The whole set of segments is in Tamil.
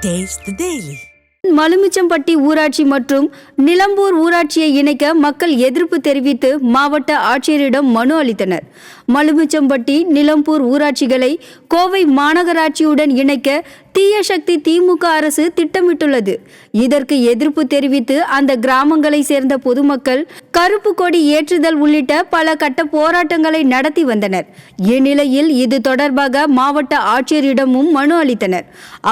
Taste the Daily. மலுமிச்சம்பட்டி ஊராட்சி மற்றும் நிலம்பூர் ஊராட்சியை இணைக்க மக்கள் எதிர்ப்பு தெரிவித்து மாவட்ட ஆட்சியரிடம் மனு அளித்தனர். மலுமிச்சம்பட்டி நிலம்பூர் ஊராட்சிகளை கோவை மாநகராட்சியுடன் இணைக்க தீய சக்தி திமுக அரசு திட்டமிட்டுள்ளது. இதற்கு எதிர்ப்பு தெரிவித்து அந்த கிராமங்களை சேர்ந்த பொதுமக்கள் கருப்பு கொடி ஏற்றுதல் உள்ளிட்ட பல கட்ட போராட்டங்களை நடத்தி வந்தனர். இந்நிலையில் இது தொடர்பாக மாவட்ட ஆட்சியரிடமும் மனு அளித்தனர்.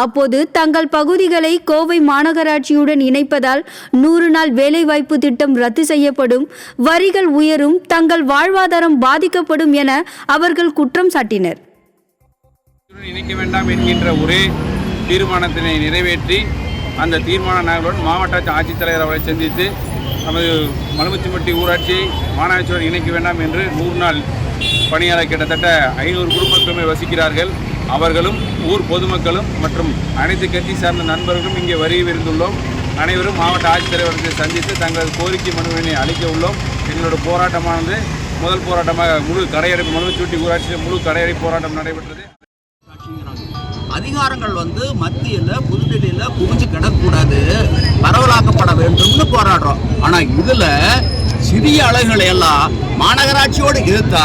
அப்போது தங்கள் பகுதிகளை கோவை மாநகராட்சியுடன் இணைப்பதால் 100 நாள் வேலைவாய்ப்பு திட்டம் ரத்து செய்யப்படும், வரிகள் உயரும், தங்கள் வாழ்வாதாரம் பாதிக்கப்படும் என அவர்கள் குற்றம் சாட்டினர். இணைக்க வேண்டாம் என்கின்ற ஒரே தீர்மானத்தினை நிறைவேற்றி அந்த தீர்மான நகருடன் மாவட்ட ஆட்சித்தலைவர் அவரை சந்தித்து நமது மலுமிச்சம்பட்டி ஊராட்சியை மாநகராட்சியுடன் இணைக்க வேண்டாம் என்று 100 நாள் பணியாளர் கிட்டத்தட்ட 500 குடும்பங்களுமே வசிக்கிறார்கள். அவர்களும் ஊர் பொதுமக்களும் மற்றும் அனைத்து கட்சி சார்ந்த நண்பர்களும் இங்கே வருகிறோம். அனைவரும் மாவட்ட ஆட்சித்தலைவரை சந்தித்து தங்களது கோரிக்கை மனுவினை அளிக்க உள்ளோம். எங்களோட போராட்டமானது முதல் போராட்டமாக முழு கடையடைப்பு மலுமிச்சம்பட்டி ஊராட்சியில் முழு கடையடைப்பு போராட்டம் நடைபெற்றது. அதிகாரங்கள் மத்தியில் புதுடெல்லியில் குவிச்சு கிடக்கூடாது, பரவலாக்கப்பட வேண்டும்னு போராடுறோம். ஆனால் இதில் சிறிய அலைகளை எல்லாம் மாநகராட்சியோடு எதிர்த்தா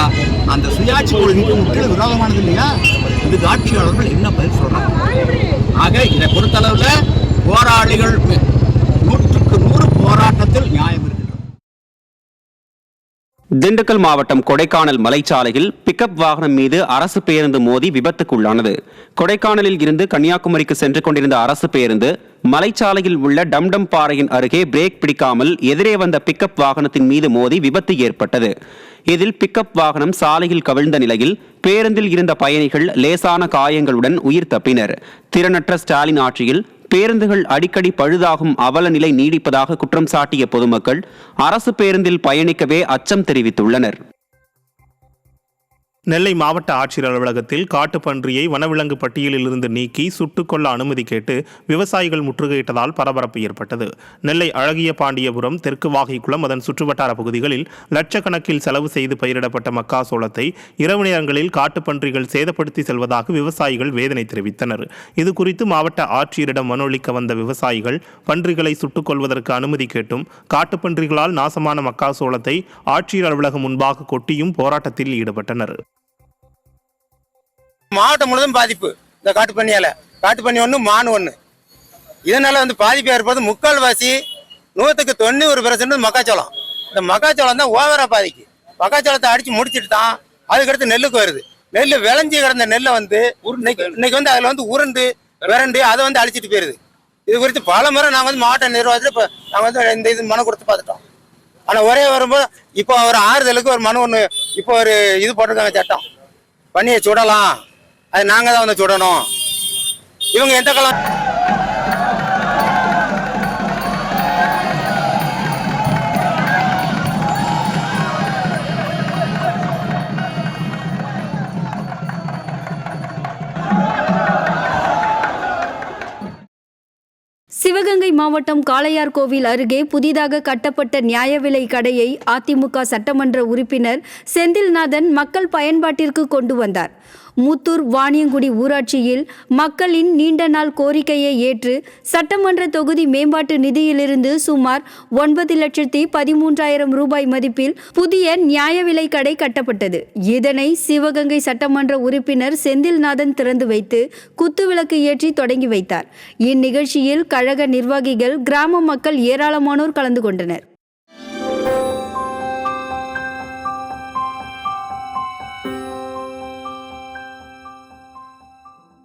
அந்த சுயாட்சி கொள்கைக்கு முற்றிலும் விரோதமானது இல்லையா? இதுக்கு ஆட்சியாளர்கள் என்ன பதில் சொல்றாங்க? ஆக இதை பொறுத்தளவில் போராளிகள் 100க்கு 100 போராட்டத்தில் நியாயம் இருக்கு. திண்டுக்கல் மாவட்டம் கொடைக்கானல் மலைச்சாலையில் பிக்கப் வாகனம் மீது அரசு பேருந்து மோதி விபத்துக்குள்ளானது. கொடைக்கானலில் இருந்து கன்னியாகுமரிக்கு சென்று கொண்டிருந்த அரசு பேருந்து மலைச்சாலையில் உள்ள டம்டம் பாறையின் அருகே பிரேக் பிடிக்காமல் எதிரே வந்த பிக்கப் வாகனத்தின் மீது மோதி விபத்து ஏற்பட்டது. இதில் பிக்கப் வாகனம் சாலையில் கவிழ்ந்த நிலையில் பேருந்தில் இருந்த பயணிகள் லேசான காயங்களுடன் உயிர் தப்பினர். திறனற்ற ஸ்டாலின் ஆட்சியில் பேருந்துகள் அடிக்கடி பழுதாகும் அவல நிலை நீடிப்பதாக குற்றம் சாட்டிய பொதுமக்கள் அரசு பேருந்தில் பயணிக்கவே அச்சம் தெரிவித்துள்ளனர். நெல்லை மாவட்ட ஆட்சியர் அலுவலகத்தில் காட்டுப்பன்றியை வனவிலங்கு பட்டியலில் இருந்து நீக்கி சுட்டுக்கொள்ள அனுமதி கேட்டு விவசாயிகள் முற்றுகையிட்டதால் பரபரப்பு ஏற்பட்டது. நெல்லை அழகிய பாண்டியபுரம், தெற்கு வாகைக்குளம், அதன் சுற்றுவட்டார பகுதிகளில் லட்சக்கணக்கில் செலவு செய்து பயிரிடப்பட்ட மக்காசோளத்தை இரவு நேரங்களில் காட்டுப்பன்றிகள் சேதப்படுத்தி செல்வதாக விவசாயிகள் வேதனை தெரிவித்தனர். இதுகுறித்து மாவட்ட ஆட்சியரிடம் மனு அளிக்க வந்த விவசாயிகள் பன்றிகளை சுட்டுக்கொள்வதற்கு அனுமதி கேட்டும் காட்டுப்பன்றிகளால் நாசமான மக்காசோளத்தை ஆட்சியர் அலுவலகம் முன்பாக கொட்டியும் போராட்டத்தில் ஈடுபட்டனர். மாவட்டம் முழுவதும் பாதிப்பு இந்த காட்டுப்பன்னி ஒன்று மான் ஒன்று. இதனால பாதிப்பு ஏற்படுது. முக்கால்வாசி 100க்கு 90% மக்காச்சோளம். இந்த மக்காச்சோளம் தான் ஓவரா பாதிக்கு. மக்காச்சோளத்தை அடிச்சு முடிச்சுட்டு தான் அதுக்கடுத்து நெல்லுக்கு வருது. நெல் விளைஞ்சி கிடந்த நெல்லை இன்னைக்கு அதில் உருண்டு விரண்டு அதை அழிச்சிட்டு போயிருது. இது குறித்து பல முறை நாங்கள் மாவட்ட நிர்வாகத்தில் நாங்கள் இந்த இது மனு கொடுத்து பார்த்துட்டோம். ஆனால் ஒரே வரும்போது இப்போ ஒரு ஆறுதலுக்கு ஒரு மனு ஒன்று இப்போ ஒரு இது போட்டிருக்காங்க, சட்டம் பண்ணியை சுடலாம், அது நாங்கள் தான் சுடணும். இவங்க எந்த காலம் சிவகங்கை மாவட்டம் காளையார்கோவில் அருகே புதிதாக கட்டப்பட்ட நியாய விலை கடையை அதிமுக சட்டமன்ற உறுப்பினர் செந்தில்நாதன் மக்கள் பயன்பாட்டிற்கு கொண்டு வந்தார். மூத்தூர் வாணியங்குடி ஊராட்சியில் மக்களின் நீண்ட நாள் கோரிக்கையை ஏற்று சட்டமன்ற தொகுதி மேம்பாட்டு நிதியிலிருந்து சுமார் 9,13,000 ரூபாய் மதிப்பில் புதிய நியாய விலை கடை கட்டப்பட்டது. இதனை சிவகங்கை சட்டமன்ற உறுப்பினர் செந்தில்நாதன் திறந்து வைத்து குத்துவிளக்கு ஏற்றி தொடங்கி வைத்தார். இந்நிகழ்ச்சியில் கழக நிர்வாகிகள், கிராம மக்கள் ஏராளமானோர் கலந்து கொண்டனர்.